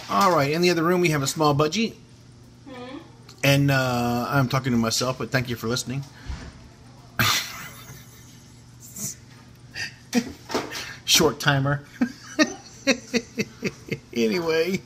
All right, in the other room we have a small budgie. And I'm talking to myself, but thank you for listening. Short timer. Anyway.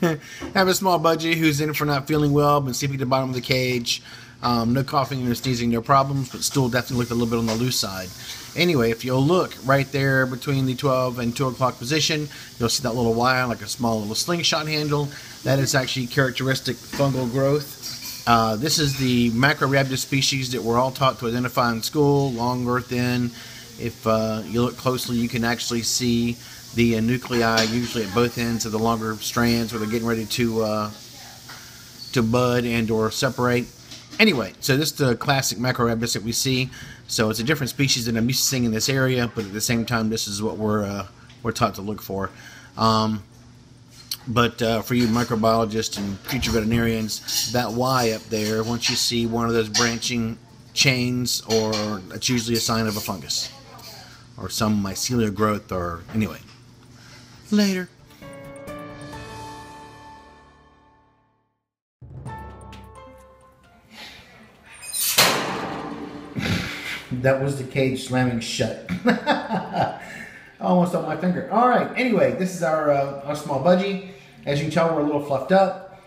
I have a small budgie who's in for not feeling well, been sleeping at the bottom of the cage. No coughing, no sneezing, no problems, but still definitely looked a little bit on the loose side. Anyway, if you'll look right there between the 12 and 2 o'clock position, you'll see that little wire, like a small little slingshot handle. That is actually characteristic fungal growth. This is the Macrorhabdus species that we're all taught to identify in school, long or thin. If you look closely, you can actually see the nuclei, usually at both ends of the longer strands, where they're getting ready to bud and or separate. Anyway, so this is the classic Macrorhabdus that we see. So it's a different species than I'm used to seeing in this area, but at the same time, this is what we're taught to look for. But for you microbiologists and future veterinarians, that Y up there, once you see one of those branching chains, or it's usually a sign of a fungus or some mycelial growth, or anyway. Later. That was the cage slamming shut. Almost on my finger. All right. Anyway, this is our small budgie. As you can tell, we're a little fluffed up.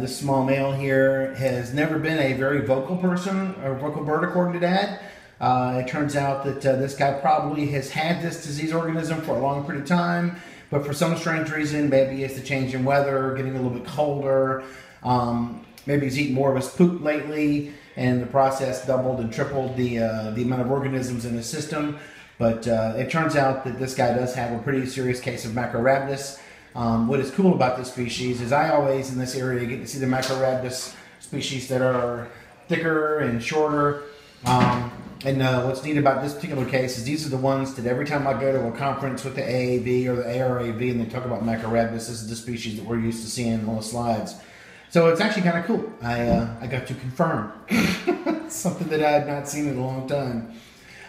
This small male here has never been a very vocal person or vocal bird, according to Dad. It turns out that this guy probably has had this disease organism for a long period of time, but for some strange reason, maybe it's the change in weather, getting a little bit colder. Maybe he's eaten more of his poop lately, and in the process doubled and tripled the amount of organisms in his system. But it turns out that this guy does have a pretty serious case of Macrorhabdus. What is cool about this species is I always, in this area, get to see the Macrorhabdus species that are thicker and shorter. And what's neat about this particular case is these are the ones that every time I go to a conference with the AAV or the ARAV and they talk about Macrorhabdus, this is the species that we're used to seeing on the slides. So it's actually kind of cool. I got to confirm something that I had not seen in a long time.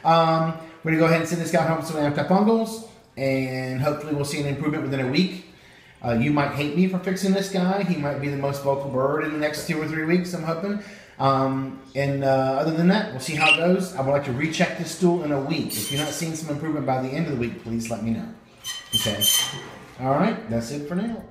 We're going to go ahead and send this guy home with some antifungals, and hopefully we'll see an improvement within a week. You might hate me for fixing this guy. He might be the most vocal bird in the next 2 or 3 weeks, I'm hoping. Other than that, we'll see how it goes. I would like to recheck this stool in a week. If you're not seeing some improvement by the end of the week, please let me know. Okay. All right. That's it for now.